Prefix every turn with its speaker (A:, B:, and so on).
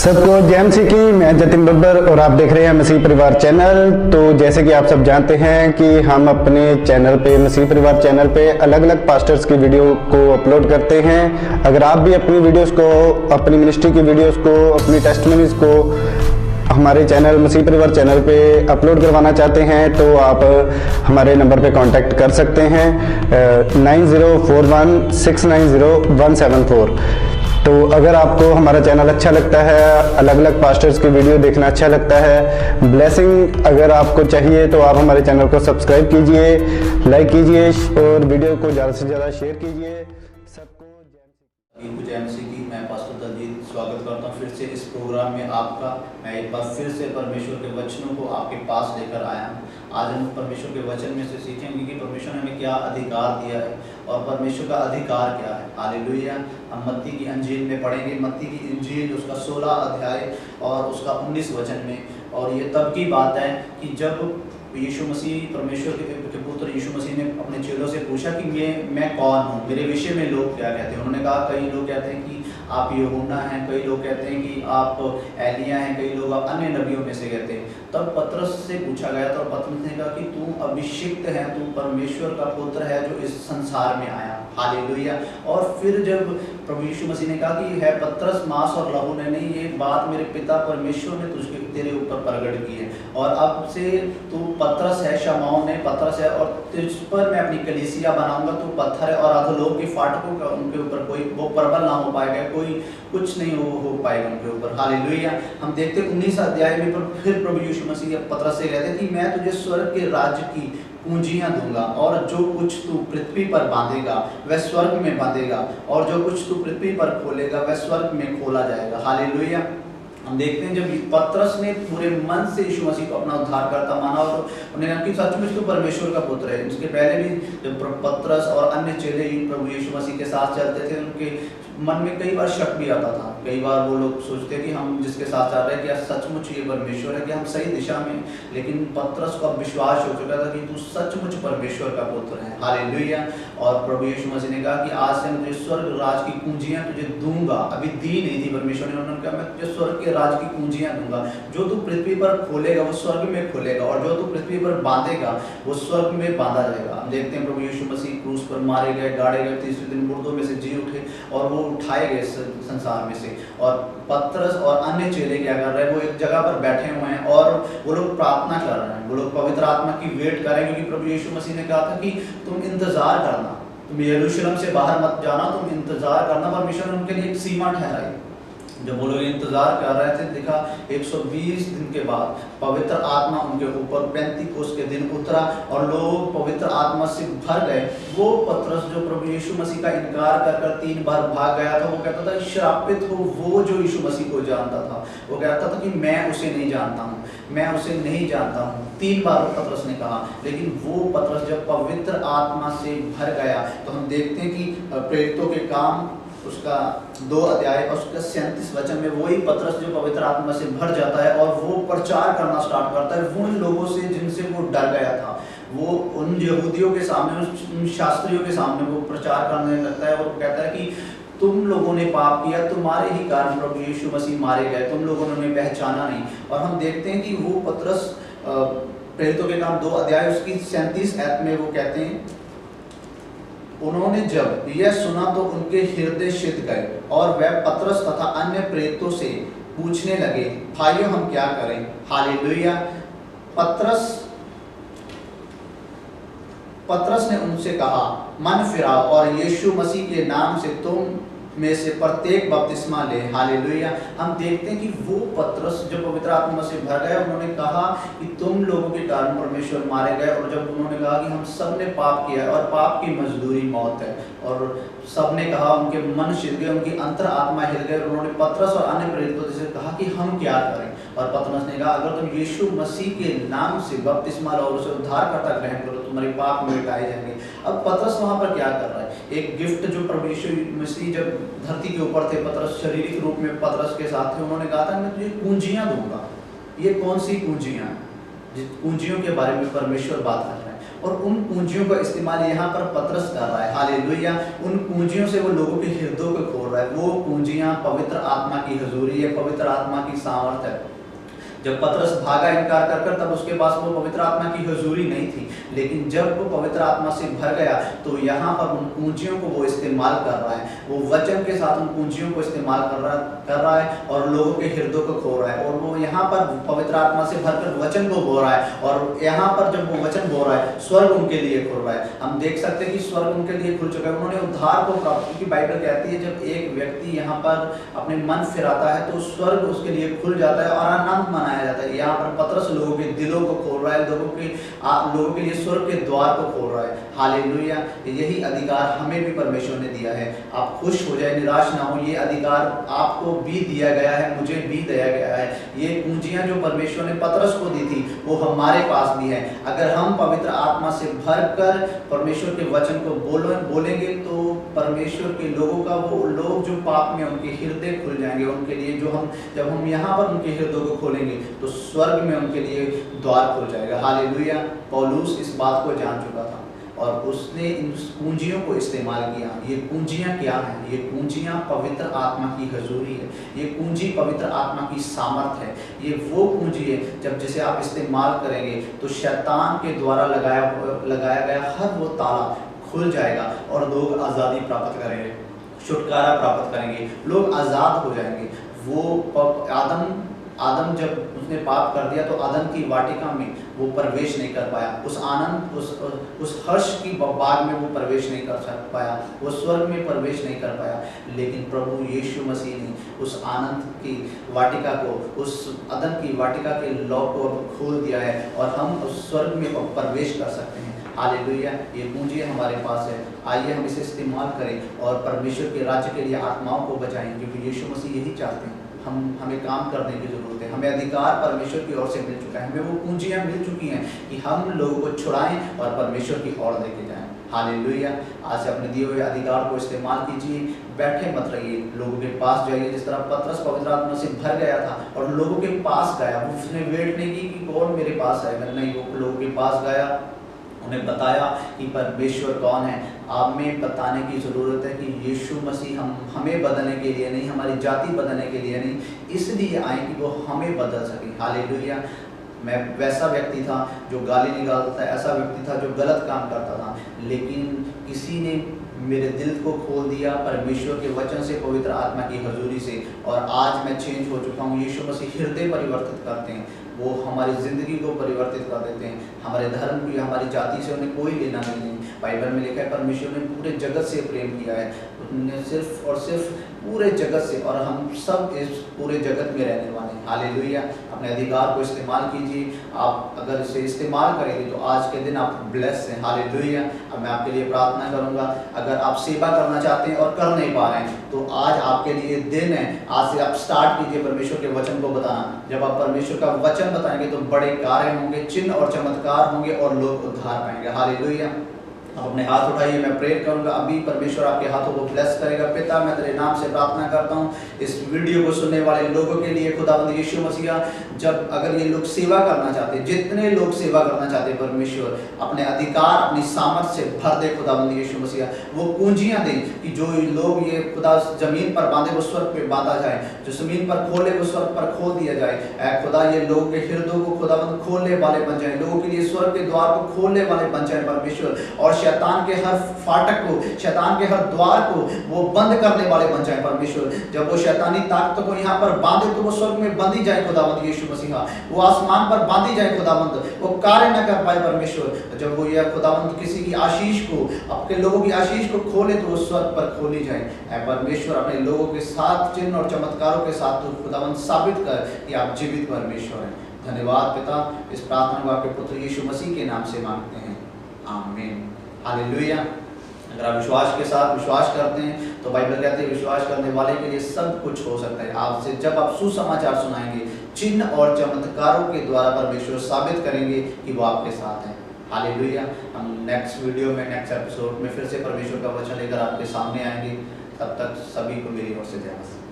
A: सबको जय मसीह की। मैं जतिन बब्बर और आप देख रहे हैं मसीह परिवार चैनल। तो जैसे कि आप सब जानते हैं कि हम अपने चैनल पे, मसीह परिवार चैनल पे अलग अलग पास्टर्स की वीडियो को अपलोड करते हैं। अगर आप भी अपनी वीडियोस को, अपनी मिनिस्ट्री की वीडियोस को, अपनी टेस्टिमनीज को हमारे चैनल मसीह परिवार चैनल पे अपलोड करवाना चाहते हैं तो आप हमारे नंबर पे कांटेक्ट कर सकते हैं 9041690174। तो अगर आपको हमारा चैनल अच्छा लगता है, अलग अलग पास्टर्स की वीडियो देखना अच्छा लगता है, ब्लेसिंग अगर आपको चाहिए तो आप हमारे चैनल को सब्सक्राइब कीजिए, लाइक कीजिए और वीडियो को ज़्यादा से ज़्यादा शेयर कीजिए। सबको
B: जय मसीह की। मैं पास्टर दलजीत स्वागत करता हूँ फिर से इस प्रोग्राम में आपका। मैं एक बार फिर से परमेश्वर के वचनों को आपके पास लेकर आया हूँ। आज हम परमेश्वर के वचन में से सीखेंगे कि परमेश्वर ने हमें क्या अधिकार दिया है और परमेश्वर का अधिकार क्या है। हालेलुया। हम मत्ती की इंजील में पढ़ेंगे, मत्ती की इंजील उसका 16 अध्याय और उसका 19 वचन में। और ये तब की बात है कि जब यीशु मसीह, परमेश्वर के पुत्र यीशु मसीह ने अपने चेलों से पूछा कि मैं कौन हूँ, मेरे विषय में लोग क्या कहते हैं। उन्होंने कहा कई लोग कहते हैं कि आप यूहन्ना हैं, कई लोग कहते हैं कि आप एलिया हैं, कई लोग आप अन्य नबियों में से कहते हैं। तब पतरस से पूछा गया तो पतरस ने कहा कि तू अभिषिक्त है, तू परमेश्वर का पुत्र है जो इस संसार में आया। हालेलुया। और फिर जब प्रभु यीशु मसीह ने कहा कि है पतरस, मांस और लहू ने नहीं, ये बात मेरे पिता परमेश्वर ने तुझके तेरे ऊपर प्रकट की है और अब से तू पतरस है, शमौन ने पतरस है और तुझ पर मैं अपनी कलीसिया बनाऊंगा। तू पत्थर है और अधोलोक के फाटकों का उनके ऊपर कोई वो प्रबल ना हो पाएगा, कोई कुछ नहीं हो पाएगा उनके ऊपर। हालेलुया। हम देखते 19 अध्याय में फिर प्रभु यीशु मसीह पतरस से कहते कि मैं तुझे स्वर्ग के राज्य की पूंजियां दूंगा और जो कुछ तू पृथ्वी पर बांधेगा वह स्वर्ग में बांधेगा और जो कुछ तू पृथ्वी पर खोलेगा वह स्वर्ग में खोला जाएगा। हालेलुया। हम देखते हैं जब पतरस ने पूरे मन से यीशु मसीह को अपना उद्धारकर्ता माना और उन्हें कहा कि सचमुच तो परमेश्वर का पुत्र है। इसके पहले भी जब पतरस और अन्य चेले प्रभु यीशु मसीह के साथ चलते थे, उनके मन में कई बार शक भी आता था। कई बार वो लोग सोचते कि हम जिसके साथ चल रहे हैं क्या सचमुच ये परमेश्वर है, कि हम सही दिशा में। लेकिन पतरस को अब विश्वास हो चुका था कि तू सचमुच परमेश्वर का पुत्र है। हालेलुया। और प्रभु यीशु मसीह ने कहा कि आज से मैं तुझे स्वर्ग राज की कुंजियां तुझे दूंगा। अभी दी नहीं थी परमेश्वर ने, उन्होंने कहा मैं तुझे स्वर्ग के राज की कुंजियां दूंगा। जो तू पृथ्वी पर खोलेगा वो स्वर्ग में खोलेगा और जो तू पृथ्वी पर बांधेगा वो स्वर्ग में बांधा जाएगा। हम देखते हैं प्रभु यीशु मसीह क्रूस पर मारे गए, गाड़े गए, तीसरे दिन मुर्दों में से जी उठे और वो उठाए गए संसार में से। और पतरस और अन्य चेले क्या कर रहे हैं, वो एक जगह पर बैठे हुए हैं और वो लोग प्रार्थना कर रहे हैं, वो लोग पवित्र आत्मा की वेट कर रहे हैं। क्योंकि प्रभु यीशु मसीह ने कहा था कि तुम इंतजार करना, तुम यरूशलेम से बाहर मत जाना, तुम इंतजार करना। परमेश्वर ने उनके लिए एक सीमा ठहराई। जब वो लोग इंतजार कर रहे थे, देखा 120 दिन के बाद पवित्र आत्मा उनके ऊपर पेंतीकोस्त के दिन उतरा और लोग पवित्र आत्मा से भर गए। वो पतरस जो प्रभु यीशु मसीह का इनकार कर 3 बार भाग गया था, वो कहता था श्रापित हो वो जो यीशु मसीह को जानता था। वो कहता था कि मैं उसे नहीं जानता हूँ, मैं उसे नहीं जानता हूँ। 3 बार पतरस ने कहा। लेकिन वो पतरस जब पवित्र आत्मा से भर गया तो हम देखते हैं कि प्रेरितों के काम उसका 2 अध्याय और उसका 37 वचन में वही पतरस जो पवित्र आत्मा से भर जाता है और वो प्रचार करना स्टार्ट करता है उन लोगों से जिनसे वो डर गया था। वो उन यहूदियों के सामने, उन शास्त्रियों के सामने वो प्रचार करने लगता है और वो कहता है कि तुम लोगों ने पाप किया, तुम्हारे ही कारण प्रभु यीशु मसीह मारे गए, तुम लोगों ने उन्हें पहचाना नहीं। और हम देखते हैं कि वो पतरस प्रेरितों के काम 2 अध्याय उसकी 37 आयत में वो कहते हैं उन्होंने जब यह सुना तो उनके हृदय सिद्ध गए और वह पतरस तथा अन्य प्रेरितों से पूछने लगे, भाइयों हम क्या करें। हालेलुया। पतरस ने उनसे कहा मन फिराओ और यीशु मसीह के नाम से तुम में से प्रत्येक बपतिस्मा ले। हालेलुया। हम देखते हैं कि वो पतरस जो पवित्र आत्मा से भर गए, उन्होंने कहा कि तुम लोगों के कारण परमेश्वर मारे गए। और जब उन्होंने कहा कि हम सब ने पाप किया है और पाप की मजदूरी मौत है, और सब ने कहा, उनके मन सिल गए, उनकी अंतर आत्मा हिल गए। उन्होंने पतरस और अन्य प्रेरितों से कहा कि हम क्या करें। और पतरस ने कहा अगर तुम यीशु मसीह के नाम से बपतिस्मा लो और उसे उद्धारकर्ता ग्रहण करो, तुम्हारे पाप मिटाए जाएंगे। अब पतरस वहां पर क्या कर रहा है, एक गिफ्ट जो प्रभु यीशु मसीह जब धरती के ऊपर थे, पतरस शारीरिक रूप में पतरस के साथ थे, उन्होंने कहा था मैं तुझे कुंजियां दूंगा। ये कौन सी कुंजियां? जिन कुंजियों के बारे में परमेश्वर बात कर रहा है। और उन पूंजियों का इस्तेमाल यहाँ पर पतरस कर रहा है। हालेलुया। उन पूंजियों से वो लोगों के हृदयों को खोल रहा है। वो पूंजियां पवित्र आत्मा की हुजूरी है, पवित्र आत्मा की सामर्थ है। जब पतरस भागा इनकार कर कर, तब उसके पास वो पवित्र आत्मा की हुजूरी नहीं थी, लेकिन जब वो पवित्र आत्मा से भर गया तो यहाँ पर उन पूंजियों को वो इस्तेमाल कर रहा है। वो वचन के साथ उन पूंजियों को इस्तेमाल कर रहा है और लोगों के हृदयों को खो रहा है। और वो यहाँ पर पवित्र आत्मा से भरकर वचन को बोल रहा है, और यहाँ पर जब वो वचन बोल रहा है, स्वर्ग उनके लिए खुल रहा है। हम देख सकते हैं कि स्वर्ग उनके लिए खुल चुका है। उन्होंने उद्धार को प्राप्त, क्योंकि बाइबल कहती है जब एक व्यक्ति यहाँ पर अपने मन फिराता है तो स्वर्ग उसके लिए खुल जाता है और आनंद मनाया जाता है। यहाँ पर पतरस लोगों के दिलों को खोल रहा है, लोगों के लिए स्वर्ग के द्वार को खोल रहा है। हालेलुया। यही अधिकार हमें भी परमेश्वर ने दिया है। आप खुश हो जाए, निराश ना हो, ये अधिकार आपको भी दिया गया है, मुझे भी दिया गया है। ये पूंजियां जो परमेश्वर ने पतरस को दी थी वो हमारे पास भी है। अगर हम पवित्र आत्मा से भरकर परमेश्वर के वचन को बोलेंगे तो परमेश्वर के लोगों का, वो लोग जो पाप में, उनके हृदय खुल जाएंगे उनके लिए। जब हम यहाँ पर उनके हृदय को खोलेंगे तो स्वर्ग में उनके लिए द्वार खुल जाएगा। हालेलुया। पौलुस इस बात को जान चुका था और उसने इन पूंजियों को इस्तेमाल किया। ये पूंजियां क्या हैं? ये पूंजियां पवित्र आत्मा की हुजूरी है। ये पूंजी पवित्र आत्मा की सामर्थ है। ये वो पूंजी है जब जिसे आप इस्तेमाल करेंगे तो शैतान के द्वारा लगाया गया हर वो ताला खुल जाएगा और लोग आज़ादी प्राप्त करेंगे, छुटकारा प्राप्त करेंगे, लोग आज़ाद हो जाएंगे। वो आदम जब उसने पाप कर दिया तो आदम की वाटिका में वो प्रवेश नहीं कर पाया। उस आनंद, उस हर्ष की बाग में वो प्रवेश नहीं कर पाया, वो स्वर्ग में प्रवेश नहीं कर पाया। लेकिन प्रभु यीशु मसीह ने उस आनंद की वाटिका को, उस आदम की वाटिका के लॉक को खोल दिया है और हम उस स्वर्ग में प्रवेश कर सकते हैं। हालेलुया। ये पूंजी हमारे पास है। आइए हम इसे इस्तेमाल करें और परमेश्वर के राज्य के लिए आत्माओं को बचाएं, क्योंकि यीशु मसीह यही चाहते हैं। हमें काम करने की जरूरत है। हमें अधिकार परमेश्वर की ओर से मिल चुका है। हमें वो पूंजियां मिल चुकी हैं कि हम लोगों को छुड़ाएं और परमेश्वर की ओर लेके जाएं। हालेलुया। आज से अपने दिए हुए अधिकार को इस्तेमाल कीजिए। बैठे मत रहिए, लोगों के पास जाइए। जिस तरह पतरस पवित्र आत्मा से भर गया था और लोगों के पास गया, वो उसने वेट नहीं की कि कौन मेरे पास आएगा, नहीं, वो लोगों के पास गया, उन्हें बताया कि परमेश्वर कौन है। आप में बताने की ज़रूरत है कि यीशु मसीह हमें बदलने के लिए नहीं, हमारी जाति बदलने के लिए नहीं, इसलिए आए कि वो हमें बदल सके। हालेलुया। मैं वैसा व्यक्ति था जो गाली निकालता था, ऐसा व्यक्ति था जो गलत काम करता था, लेकिन किसी ने मेरे दिल को खोल दिया परमेश्वर के वचन से, पवित्र आत्मा की हुजूरी से, और आज मैं चेंज हो चुका हूँ। यीशु मसीह हृदय परिवर्तित करते हैं, वो हमारी ज़िंदगी को परिवर्तित कर देते हैं। हमारे धर्म की, हमारी जाति से उन्हें कोई लेना नहीं है। बाइबल में लिखा है परमेश्वर ने पूरे जगत से प्रेम किया है, उन्होंने सिर्फ और सिर्फ पूरे जगत से, और हम सब इस पूरे जगत में रहने वाले हैं। हालेलुया। अपने अधिकार को इस्तेमाल कीजिए। आप अगर इसे इस्तेमाल करेंगे तो आज के दिन आप ब्लेस हैं। हालेलुया। अब मैं आपके लिए प्रार्थना करूंगा। अगर आप सेवा करना चाहते हैं और कर नहीं पा रहे हैं तो आज आपके लिए दिन है। आज से आप स्टार्ट कीजिए परमेश्वर के वचन को बताना। जब आप परमेश्वर का वचन बताएंगे तो बड़े कार्य होंगे, चिन्ह और चमत्कार होंगे और लोग उद्धार पाएंगे। हालेलुया। आप अपने हाथ उठाइए, मैं प्रेयर करूंगा। अभी परमेश्वर आपके हाथों को ब्लेस करेगा। पिता, मैं तेरे नाम से प्रार्थना करता हूं इस वीडियो को सुनने वाले लोगों के लिए। खुदावंद यीशु मसीहा, जब अगर ये लोग सेवा करना चाहते हैं, जितने लोग सेवा करना चाहते हैं, परमेश्वर अपने अधिकार, अपनी सामर्थ से भर दे। खुदावंद यीशु मसीहा, वो पूंजियां दे कि जो लोग ये खुदा जमीन पर बांधे वो स्वर्ग पे बांधा जाए, जो जमीन पर खोले वो स्वर्ग पर खोल दिया जाए। ऐ खुदा, ये लोगों के हृदयों को खुदावंद खोलने वाले बन जाए, लोगों के लिए स्वर्ग के द्वार को खोलने वाले बन जाए परमेश्वर, और शैतान के हर फाटक को, शैतान के हर द्वार को वो बंद करने वाले बन जाए परमेश्वर। जब वो शैतानी ताकतों को यहाँ पर बांधे तो वो स्वर्ग में बंधी जाए खुदावंद यीशु मसीहा, वो आसमान पर बांधी जाए खुदावंद, वो कार्य न कर पाए परमेश्वर। जब वो यह खुदावंद किसी की आशीष को, अपने लोगों की आशीष को खोले तो वो स्वर्ग पर खोली जाए। ऐ परमेश्वर, अपने लोगों के साथ चिन्ह और चमत्कारों के साथ तो खुदावंद साबित कर कि आप जीवित परमेश्वर हैं। धन्यवाद पिता। इस प्रार्थना को आपके पुत्र यीशु मसीह के नाम से मांगते हैं, आमीन। हालेलुया। अगर आप विश्वास के साथ विश्वास करते हैं तो बाइबल कहते हैं विश्वास करने वाले के लिए सब कुछ हो सकता है। आपसे जब आप सुसमाचार सुनाएंगे, चिन्ह और चमत्कारों के द्वारा परमेश्वर साबित करेंगे कि वो आपके साथ हैं। हालेलुया। हम नेक्स्ट वीडियो में, नेक्स्ट एपिसोड में फिर से परमेश्वर का वचन लेकर आपके सामने आएंगे। तब तक सभी को मेरी ओर से जय मसीह।